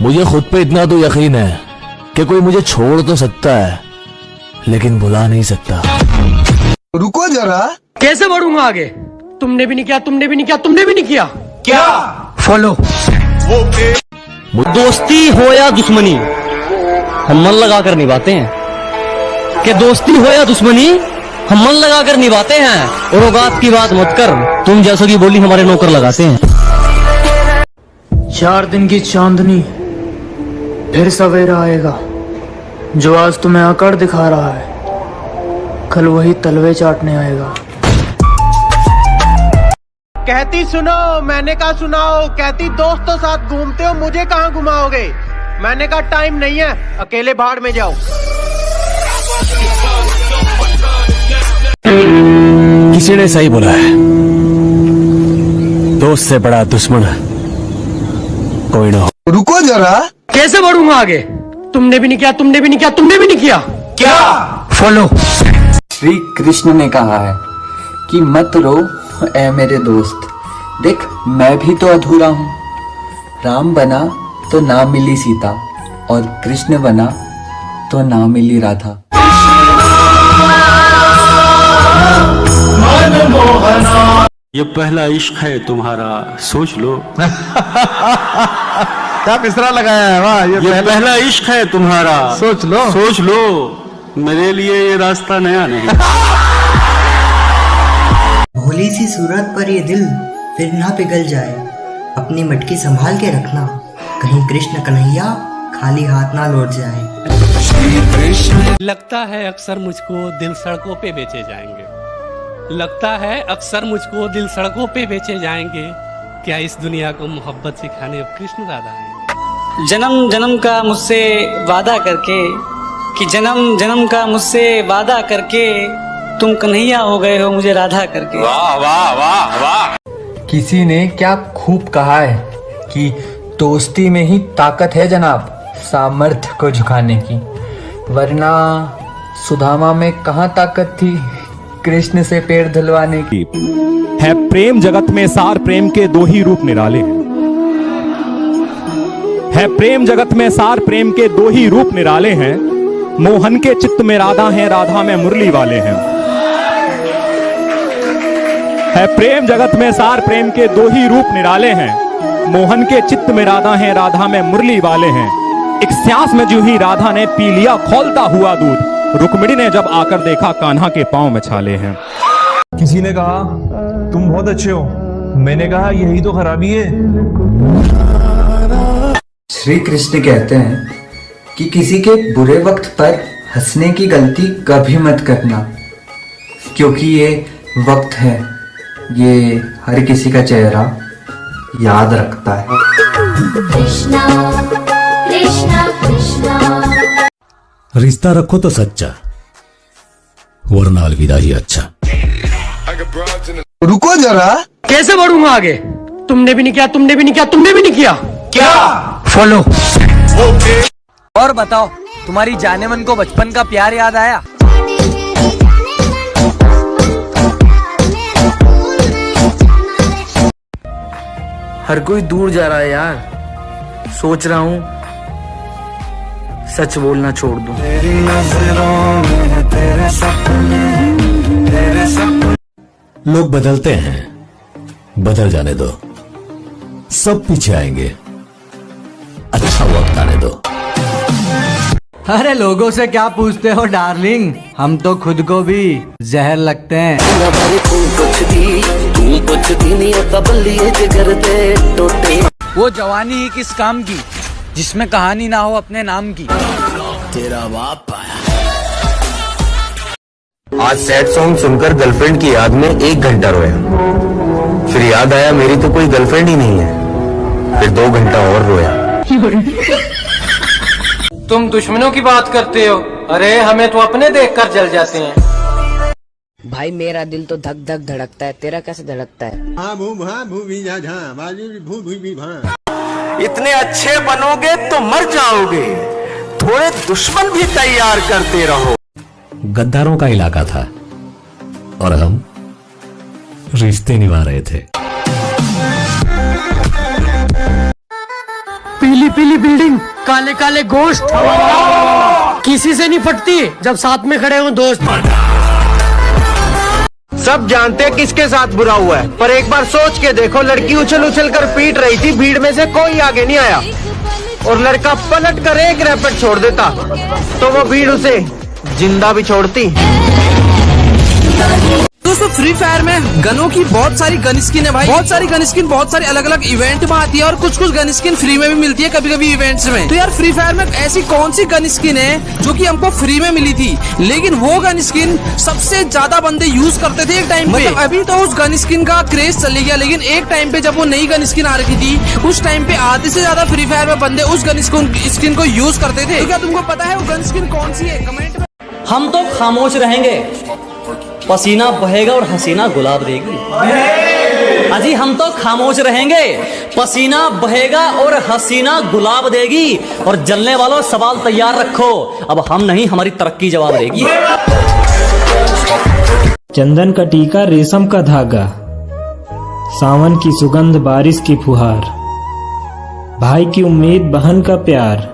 मुझे खुद पे इतना तो यकीन है कि कोई मुझे छोड़ तो सकता है लेकिन भुला नहीं सकता। रुको जरा, कैसे बढ़ूंगा आगे? तुमने भी नहीं किया, तुमने भी नहीं किया, तुमने भी नहीं किया। क्या फॉलो। दोस्ती हो या दुश्मनी हम मन लगा कर निभाते हैं। कि दोस्ती हो या दुश्मनी हम मन लगा कर निभाते हैं। और औकात की बात मत कर, तुम जैसों की बोली हमारे नौकर लगाते हैं। 4 दिन की चांदनी फिर सवेरा आएगा। जो आज तुम्हें अकड़ दिखा रहा है कल वही तलवे चाटने आएगा। कहती सुनो, मैंने कहा सुनाओ। कहती दोस्तों साथ घूमते हो, मुझे कहाँ घुमाओगे? मैंने कहा टाइम नहीं है, अकेले भाड़ में जाओ। किसी ने सही बोला है, दोस्त से बड़ा दुश्मन कोई ना हो। रुको जरा, कैसे बढ़ूंगा आगे? तुमने भी नहीं किया, तुमने भी नहीं किया, तुमने भी नहीं किया। क्या फॉलो। श्री कृष्ण ने कहा है कि मत रो ऐ मेरे दोस्त, देख मैं भी तो अधूरा हूँ। राम बना तो ना मिली सीता और कृष्ण बना तो ना मिली राधा। ये पहला इश्क है तुम्हारा, सोच लो। क्या मिश्रा लगाया है? वाह, ये पहला इश्क है तुम्हारा, सोच लो, सोच लो। मेरे लिए ये रास्ता नया नहीं। भोली सी सूरत पर ये दिल फिर ना पिघल जाए। अपनी मटकी संभाल के रखना, कहीं कृष्ण कन्हैया खाली हाथ ना लौट जाए। लगता है अक्सर मुझको दिल सड़कों पे बेचे जाएंगे। लगता है अक्सर मुझको दिल सड़कों पे बेचे जाएंगे। क्या इस दुनिया को मोहब्बत सिखाने अब कृष्ण राधा आएंगे? जन्म जन्म का मुझसे वादा करके, कि जन्म जन्म का मुझसे वादा करके तुम कन्हैया हो गए हो मुझे राधा करके। वाह वाह वाह वाह। किसी ने क्या खूब कहा है कि दोस्ती में ही ताकत है जनाब, सामर्थ्य को झुकाने की। वरना सुदामा में कहाँ ताकत थी कृष्ण से पैर धुलवाने की। है प्रेम जगत में सार प्रेम के 2 ही रूप निराले हैं। है प्रेम जगत में सार प्रेम के 2 ही रूप निराले हैं। मोहन के चित्त में राधा है, राधा में मुरली वाले हैं। है प्रेम जगत में सार प्रेम के 2 ही रूप निराले हैं। मोहन के चित्त में राधा है, राधा में मुरली वाले हैं। एक सांस में जो ही राधा ने पी लिया खौलता हुआ दूध। रुक्मिणी ने जब आकर देखा कान्हा के पांव में छाले हैं। किसी ने कहा तुम बहुत अच्छे हो, मैंने कहा यही तो खराबी है। श्री कृष्ण कहते हैं कि किसी के बुरे वक्त पर हंसने की गलती कभी मत करना, क्योंकि ये वक्त है, ये हर किसी का चेहरा याद रखता है। कृष्णा कृष्णा कृष्णा। रिश्ता रखो तो सच्चा, वरना अलविदा ही अच्छा। रुको जरा, कैसे बढ़ूंगा आगे? तुमने भी नहीं किया, तुमने भी नहीं किया, तुमने भी नहीं किया। क्या फॉलो। और बताओ, तुम्हारी जाने मन को बचपन का प्यार याद आया? हर कोई दूर जा रहा है यार, सोच रहा हूँ सच बोलना छोड़ दूं। लोग बदलते हैं, बदल जाने दो, सब पीछे आएंगे, अच्छा वक्त आने दो। अरे लोगों से क्या पूछते हो डार्लिंग, हम तो खुद को भी जहर लगते हैं। वो जवानी ही किस काम की जिसमें कहानी ना हो अपने नाम की। तेरा बाप आया। आज सैड सॉन्ग सुनकर गर्लफ्रेंड की याद में 1 घंटा रोया, फिर याद आया मेरी तो कोई गर्लफ्रेंड ही नहीं है, फिर 2 घंटा और रोया। तुम दुश्मनों की बात करते हो, अरे हमें तो अपने देखकर जल जाते हैं। भाई मेरा दिल तो धक धक धड़कता है, तेरा कैसे धड़कता है? इतने अच्छे बनोगे तो मर जाओगे, थोड़े दुश्मन भी तैयार करते रहो। गद्दारों का इलाका था और हम रिश्ते निभा रहे थे। पीली पीली बिल्डिंग, काले काले गोश्त, किसी से नहीं फटती जब साथ में खड़े हो दोस्त। सब जानते हैं किसके साथ बुरा हुआ है, पर एक बार सोच के देखो, लड़की उछल उछल कर पीट रही थी, भीड़ में से कोई आगे नहीं आया और लड़का पलट कर एक रैपेट छोड़ देता तो वो भीड़ उसे जिंदा भी छोड़ती। दोस्तों फ्री फायर में गनों की बहुत सारी गन स्किन है भाई, बहुत सारी गन स्किन बहुत सारी अलग अलग इवेंट में आती है और कुछ कुछ गन स्किन फ्री में भी मिलती है कभी कभी इवेंट्स में। तो यार फ्री फायर में ऐसी कौन सी गन स्किन है जो कि हमको फ्री में मिली थी, लेकिन वो गन स्किन सबसे ज्यादा बंदे यूज करते थे एक टाइम पे। अभी तो उस गन स्किन का क्रेज चले गया, लेकिन एक टाइम पे जब वो नई गन स्किन आ रही थी उस टाइम पे आधे से ज्यादा फ्री फायर में बंदे उस गन स्किन को यूज करते थे। तो क्या तुमको पता है वो गन स्किन कौन सी है? कमेंट में। हम तो खामोश रहेंगे, पसीना बहेगा और हसीना गुलाब देगी। अजी हम तो खामोश रहेंगे, पसीना बहेगा और हसीना गुलाब देगी। और जलने वालों सवाल तैयार रखो, अब हम नहीं हमारी तरक्की जवाब देगी। चंदन का टीका, रेशम का धागा, सावन की सुगंध, बारिश की फुहार, भाई की उम्मीद, बहन का प्यार,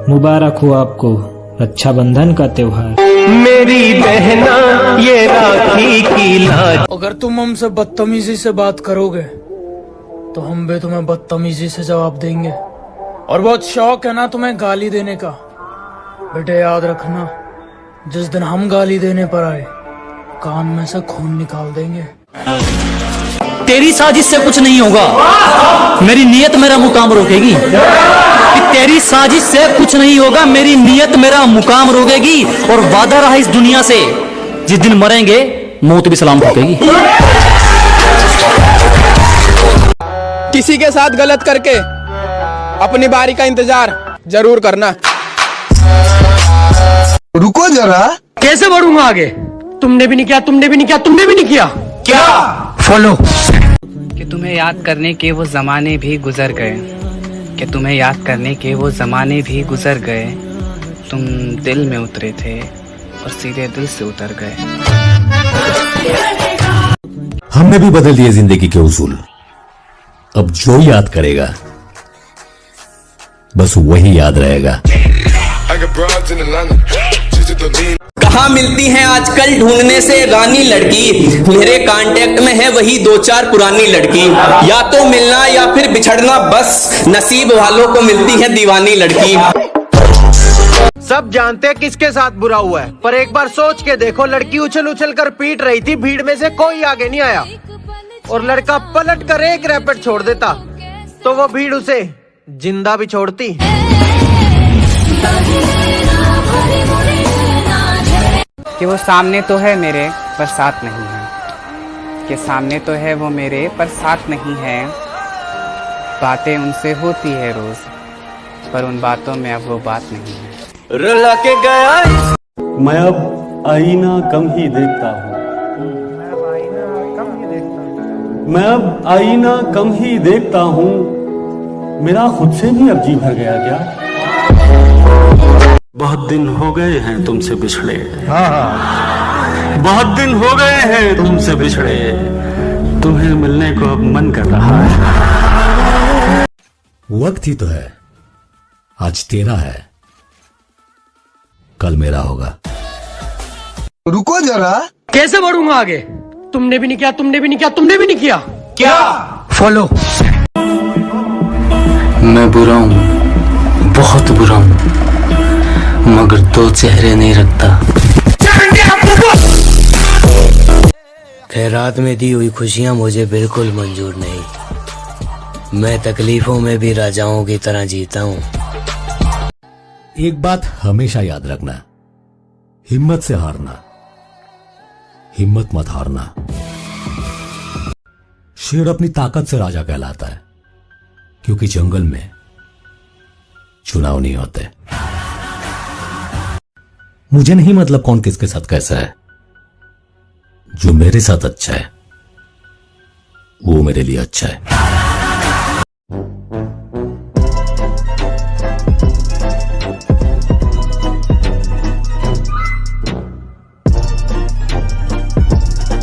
मुबारक हो आपको रक्षाबंधन का त्योहार। मेरी बहना ये राखी की लाज। अगर तुम हमसे बदतमीजी से बात करोगे तो हम भी तुम्हें बदतमीजी से जवाब देंगे। और बहुत शौक है ना तुम्हें गाली देने का, बेटे याद रखना जिस दिन हम गाली देने पर आए कान में से खून निकाल देंगे। तेरी साजिश से कुछ नहीं होगा, मेरी नीयत मेरा मुकाम रोकेगी। तेरी साजिश से कुछ नहीं होगा, मेरी नीयत मेरा मुकाम रोकेगी। और वादा रहा इस दुनिया से, जिस दिन मरेंगे मौत भी सलाम ठोकेगी। किसी के साथ गलत करके अपनी बारी का इंतजार जरूर करना। रुको जरा। कैसे बढ़ूंगा आगे? तुमने भी नहीं किया, तुमने भी नहीं किया, तुमने भी नहीं किया। क्या? फॉलो। कि तुम्हें याद करने के वो जमाने भी गुजर गए, कि तुम्हें याद करने के वो जमाने भी गुजर गए। तुम दिल में उतरे थे और सीधे दिल से उतर गए। हमने भी बदल दिए जिंदगी के उसूल। अब जो याद करेगा बस वही याद रहेगा। कहाँ मिलती हैं आजकल ढूंढने से रानी लड़की, मेरे कांटेक्ट में है वही 2-4 पुरानी लड़की। या तो मिलना या फिर बिछड़ना, बस नसीब वालों को मिलती है दीवानी लड़की। सब जानते हैं किसके साथ बुरा हुआ है, पर एक बार सोच के देखो, लड़की उछल उछल कर पीट रही थी, भीड़ में से कोई आगे नहीं आया और लड़का पलट कर एक रैपेट छोड़ देता तो वो भीड़ उसे जिंदा भी छोड़ती। कि वो सामने तो है मेरे पर साथ नहीं है, कि सामने तो है वो मेरे पर साथ नहीं है। बातें उनसे होती है रोज, पर उन बातों में अब वो बात नहीं है। रुला के गया मैं अब आईना कम ही देखता हूँ, मैं अब आईना कम ही देखता हूँ। मेरा खुद से भी अब जी भर गया क्या? बहुत दिन हो गए हैं तुमसे बिछड़े, बहुत दिन हो गए हैं तुमसे बिछड़े, तुम्हें मिलने को अब मन कर रहा है। वक्त ही तो है, आज तेरा है कल मेरा होगा। रुको जरा। कैसे बढ़ूंगा आगे? तुमने भी नहीं किया, तुमने भी नहीं किया, तुमने भी नहीं किया। क्या? फॉलो। मैं बुरा हूँ, बहुत बुरा हूँ, मगर 2 चेहरे नहीं रखता। खैरात में दी हुई खुशियाँ मुझे बिल्कुल मंजूर नहीं। मैं तकलीफों में भी राजाओं की तरह जीता हूँ। एक बात हमेशा याद रखना, हिम्मत से हारना, हिम्मत मत हारना। शेर अपनी ताकत से राजा कहलाता है, क्योंकि जंगल में चुनाव नहीं होते। मुझे नहीं मतलब कौन किसके साथ कैसा है, जो मेरे साथ अच्छा है वो मेरे लिए अच्छा है।